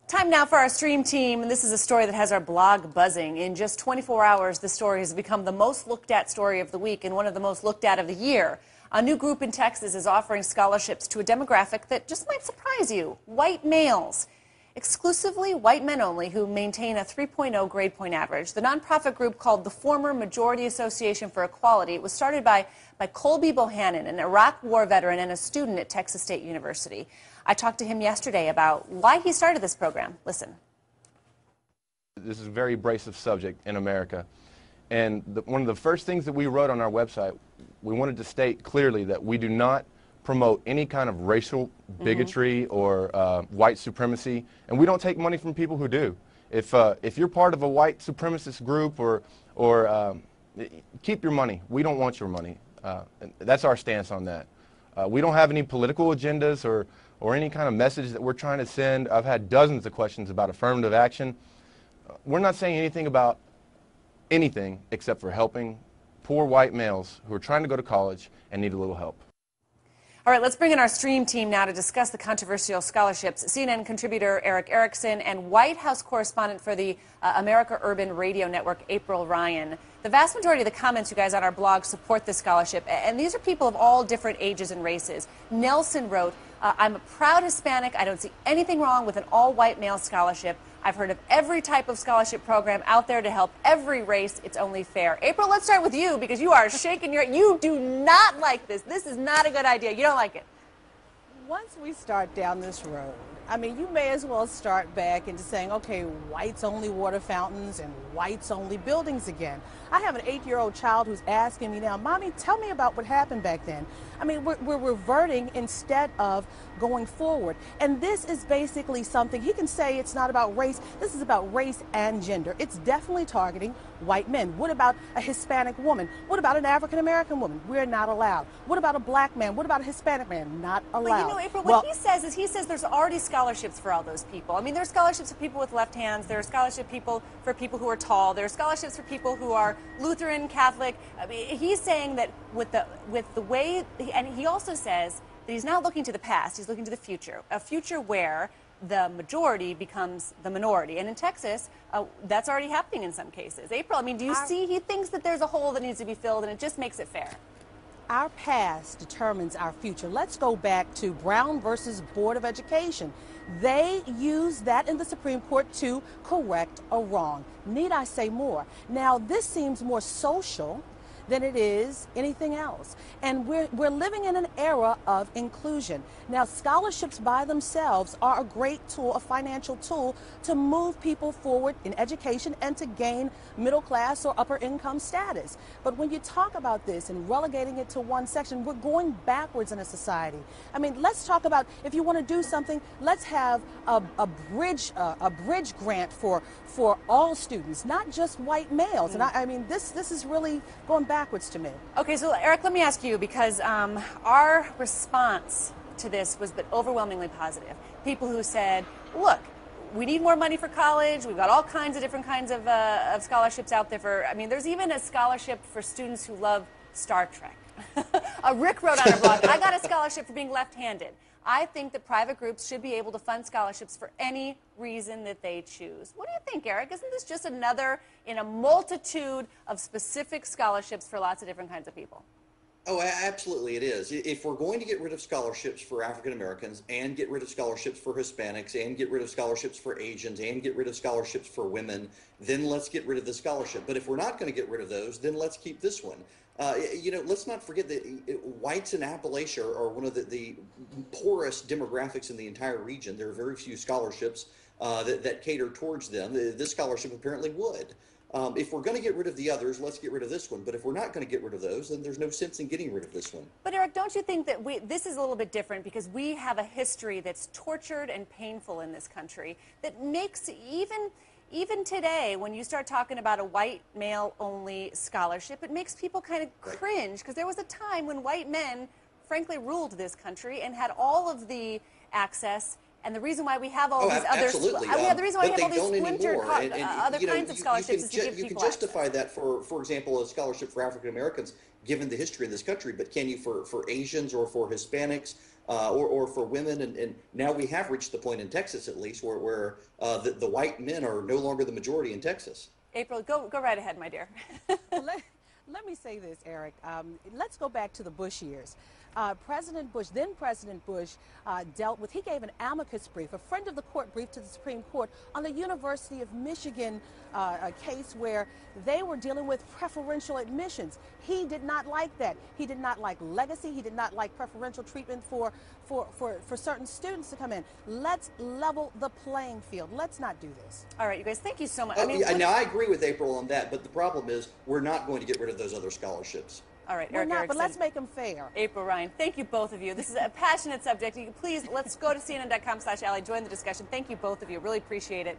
Time now for our stream team, and this is a story that has our blog buzzing. In just 24 hours, the story has become the most looked at story of the week and one of the most looked at of the year. A new group in Texas is offering scholarships to a demographic that just might surprise you: white males. Exclusively white men only who maintain a 3.0 grade point average. The nonprofit group, called the Former Majority Association for Equality, was started by Colby Bohannon, an Iraq War veteran and a student at Texas State University. I talked to him yesterday about why he started this program. Listen. This is a very abrasive subject in America. And one of the first things that we wrote on our website, we wanted to state clearly that we do not promote any kind of racial bigotry or white supremacy, and we don't take money from people who do. If you're part of a white supremacist group or keep your money. We don't want your money. That's our stance on that. We don't have any political agendas or any kind of message that we're trying to send. I've had dozens of questions about affirmative action. We're not saying anything about anything except for helping poor white males who are trying to go to college and need a little help. All right, let's bring in our stream team now to discuss the controversial scholarships. CNN contributor Eric Erickson and White House correspondent for the America Urban Radio Network, April Ryan. The vast majority of the comments, you guys, on our blog support this scholarship, and these are people of all different ages and races. Nelson wrote, I'm a proud Hispanic. I don't see anything wrong with an all-white male scholarship. I've heard of every type of scholarship program out there to help every race. It's only fair. April, let's start with you because you are shaking your... You do not like this. This is not a good idea. You don't like it. Once we start down this road, I mean, you may as well start back into saying, okay, whites only water fountains and whites only buildings again. I have an 8-year-old child who's asking me now, Mommy, tell me about what happened back then. I mean, we're reverting instead of going forward. And this is basically something, he can say it's not about race. This is about race and gender. It's definitely targeting white men. What about a Hispanic woman? What about an African-American woman? We're not allowed. What about a black man? What about a Hispanic man? Not allowed. But you know, April, what he says is there's already scholarships for all those people. I mean, there are scholarships for people with left hands. There are scholarships for people who are tall. There are scholarships for people who are Lutheran, Catholic. I mean, he's saying that with the way, and he also says that he's not looking to the past. He's looking to the future, a future where the majority becomes the minority. And in Texas, that's already happening in some cases. April, I mean, do you see? He thinks that there's a hole that needs to be filled, and it just makes it fair. Our past determines our future. Let's go back to Brown versus Board of Education. They used that in the Supreme Court to correct a wrong. Need I say more? Now, this seems more social than it is anything else. And we're living in an era of inclusion. Now, scholarships by themselves are a great tool, a financial tool, to move people forward in education and to gain middle class or upper income status. But when you talk about this and relegating it to one section, we're going backwards in a society. I mean, let's talk about, if you want to do something, let's have a bridge grant for all students, not just white males. And I mean, this is really going backwards to me. Okay, so Eric, let me ask you, because our response to this was overwhelmingly positive. People who said, look, we need more money for college. We've got all kinds of different kinds of scholarships out there for, I mean, there's even a scholarship for students who love Star Trek. Rick wrote on our blog, I got a scholarship for being left-handed. I think that private groups should be able to fund scholarships for any reason that they choose. What do you think, Eric? Isn't this just another in a multitude of specific scholarships for lots of different kinds of people? Oh, absolutely it is. If we're going to get rid of scholarships for African Americans and get rid of scholarships for Hispanics and get rid of scholarships for Asians and get rid of scholarships for women, then let's get rid of the scholarship. But if we're not going to get rid of those, then let's keep this one. You know, let's not forget that whites in Appalachia are one of the poorest demographics in the entire region. There are very few scholarships that cater towards them. This scholarship apparently would. If we're going to get rid of the others, let's get rid of this one. But if we're not going to get rid of those, then there's no sense in getting rid of this one. But Eric, don't you think that this is a little bit different because we have a history that's tortured and painful in this country that makes even today, when you start talking about a white male-only scholarship, it makes people kind of cringe because there was a time when white men, frankly, ruled this country and had all of the access. And the reason why we have all these other, the reason why we have all these splintered other kinds of scholarships is to give people You can justify that for example, a scholarship for African Americans, given the history of this country. But can you for Asians or for Hispanics or for women. And now we have reached the point in Texas, at least, where the white men are no longer the majority in Texas. April, go right ahead, my dear. Let me say this, Eric. Let's go back to the Bush years. President Bush, then President Bush, he gave an amicus brief, a friend of the court brief to the Supreme Court on the University of Michigan a case where they were dealing with preferential admissions. He did not like that. He did not like legacy. He did not like preferential treatment for certain students to come in. Let's level the playing field. Let's not do this. All right, you guys, thank you so much. Now, I agree with April on that, but the problem is we're not going to get rid of those other scholarships. All right, We're Eric not, Erickson, but let's make them fair. April, Ryan, thank you both of you. This is a passionate subject. Please, let's go to CNN.com/ally, join the discussion. Thank you both of you. Really appreciate it.